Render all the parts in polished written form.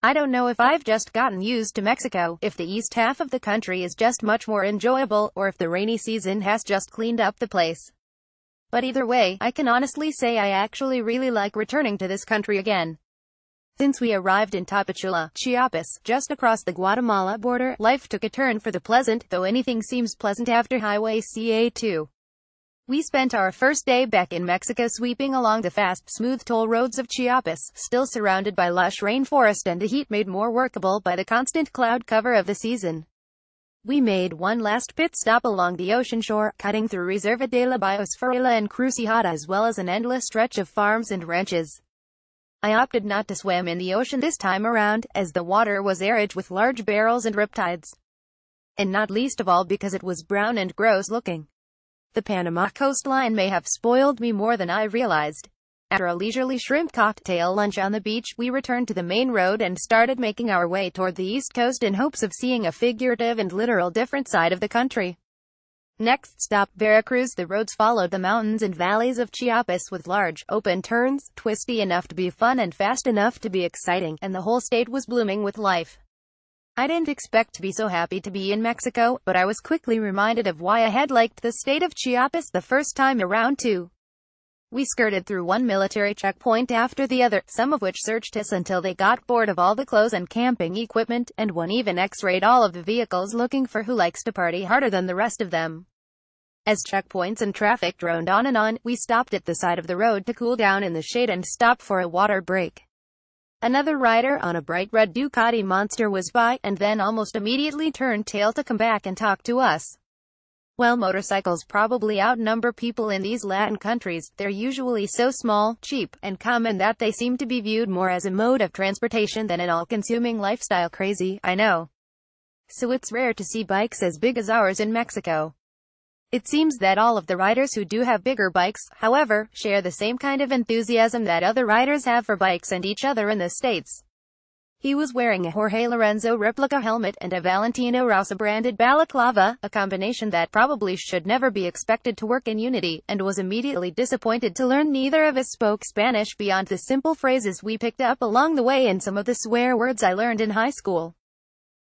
I don't know if I've just gotten used to Mexico, if the east half of the country is just much more enjoyable, or if the rainy season has just cleaned up the place. But either way, I can honestly say I actually really like returning to this country again. Since we arrived in Tapachula, Chiapas, just across the Guatemala border, life took a turn for the pleasant, though anything seems pleasant after Highway CA2. We spent our first day back in Mexico sweeping along the fast, smooth toll roads of Chiapas, still surrounded by lush rainforest and the heat made more workable by the constant cloud cover of the season. We made one last pit stop along the ocean shore, cutting through Reserva de la Biosfera and Crucijada as well as an endless stretch of farms and ranches. I opted not to swim in the ocean this time around, as the water was arid with large barrels and riptides. And not least of all because it was brown and gross looking. The Panama coastline may have spoiled me more than I realized. After a leisurely shrimp cocktail lunch on the beach, we returned to the main road and started making our way toward the east coast in hopes of seeing a figurative and literal different side of the country. Next stop, Veracruz. The roads followed the mountains and valleys of Chiapas with large, open turns, twisty enough to be fun and fast enough to be exciting, and the whole state was blooming with life. I didn't expect to be so happy to be in Mexico, but I was quickly reminded of why I had liked the state of Chiapas the first time around too. We skirted through one military checkpoint after the other, some of which searched us until they got bored of all the clothes and camping equipment, and one even x-rayed all of the vehicles looking for who likes to party harder than the rest of them. As checkpoints and traffic droned on, we stopped at the side of the road to cool down in the shade and stop for a water break. Another rider on a bright red Ducati Monster was by, and then almost immediately turned tail to come back and talk to us. Well, motorcycles probably outnumber people in these Latin countries. They're usually so small, cheap, and common that they seem to be viewed more as a mode of transportation than an all-consuming lifestyle. Crazy, I know. So it's rare to see bikes as big as ours in Mexico. It seems that all of the riders who do have bigger bikes, however, share the same kind of enthusiasm that other riders have for bikes and each other in the States. He was wearing a Jorge Lorenzo replica helmet and a Valentino Rossi branded balaclava, a combination that probably should never be expected to work in unity, and was immediately disappointed to learn neither of us spoke Spanish beyond the simple phrases we picked up along the way and some of the swear words I learned in high school.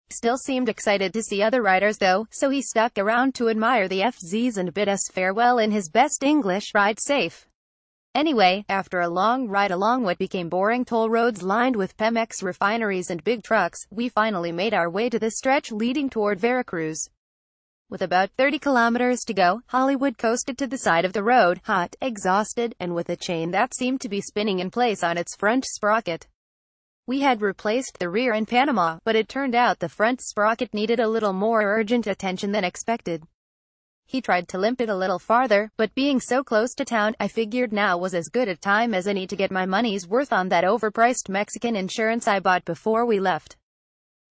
Still seemed excited to see other riders though, so he stuck around to admire the FZs and bid us farewell in his best English, "Ride safe." Anyway, after a long ride along what became boring toll roads lined with Pemex refineries and big trucks, we finally made our way to the stretch leading toward Veracruz. With about 30 kilometers to go, Hollywood coasted to the side of the road, hot, exhausted, and with a chain that seemed to be spinning in place on its front sprocket. We had replaced the rear in Panama, but it turned out the front sprocket needed a little more urgent attention than expected. He tried to limp it a little farther, but being so close to town, I figured now was as good a time as any to get my money's worth on that overpriced Mexican insurance I bought before we left.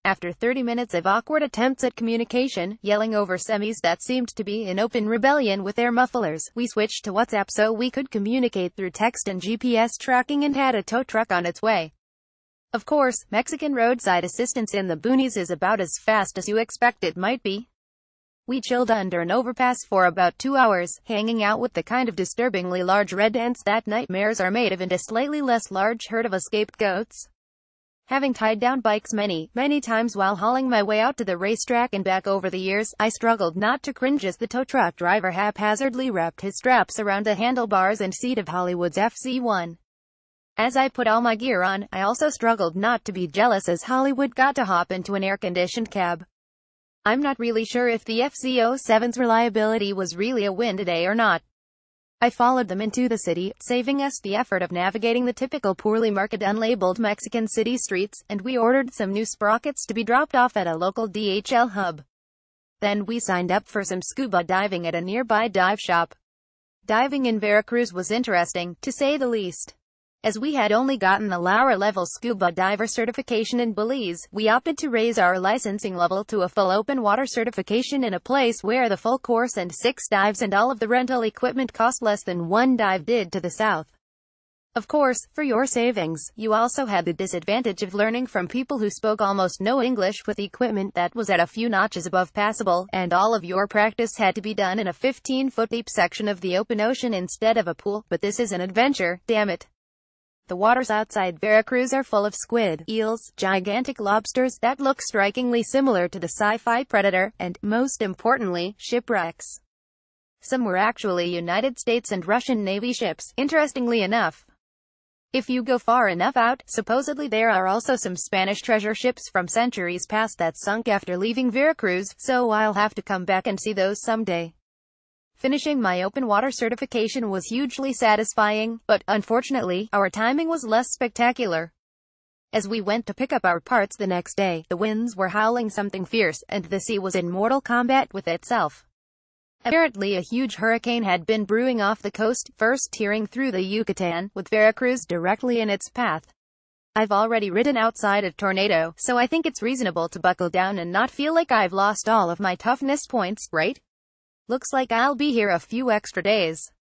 After 30 minutes of awkward attempts at communication, yelling over semis that seemed to be in open rebellion with their mufflers, we switched to WhatsApp so we could communicate through text and GPS tracking and had a tow truck on its way. Of course, Mexican roadside assistance in the boonies is about as fast as you expect it might be. We chilled under an overpass for about 2 hours, hanging out with the kind of disturbingly large red ants that nightmares are made of and a slightly less large herd of escaped goats. Having tied down bikes many times while hauling my way out to the racetrack and back over the years, I struggled not to cringe as the tow truck driver haphazardly wrapped his straps around the handlebars and seat of Hollywood's FZ1. As I put all my gear on, I also struggled not to be jealous as Hollywood got to hop into an air-conditioned cab. I'm not really sure if the fz-07's reliability was really a win today or not. I followed them into the city, saving us the effort of navigating the typical poorly marked unlabeled Mexican city streets, and we ordered some new sprockets to be dropped off at a local DHL hub. Then we signed up for some scuba diving at a nearby dive shop. Diving in Veracruz was interesting, to say the least. As we had only gotten the lower-level scuba diver certification in Belize, we opted to raise our licensing level to a full open-water certification in a place where the full course and 6 dives and all of the rental equipment cost less than 1 dive did to the south. Of course, for your savings, you also had the disadvantage of learning from people who spoke almost no English with equipment that was at a few notches above passable, and all of your practice had to be done in a 15-foot deep section of the open ocean instead of a pool. But this is an adventure, damn it. The waters outside Veracruz are full of squid, eels, gigantic lobsters that look strikingly similar to the sci-fi Predator, and, most importantly, shipwrecks. Some were actually United States and Russian Navy ships, interestingly enough. If you go far enough out, supposedly there are also some Spanish treasure ships from centuries past that sunk after leaving Veracruz, so I'll have to come back and see those someday. Finishing my open water certification was hugely satisfying, but, unfortunately, our timing was less spectacular. As we went to pick up our parts the next day, the winds were howling something fierce, and the sea was in mortal combat with itself. Apparently a huge hurricane had been brewing off the coast, first tearing through the Yucatan, with Veracruz directly in its path. I've already ridden outside a tornado, so I think it's reasonable to buckle down and not feel like I've lost all of my toughness points, right? Looks like I'll be here a few extra days.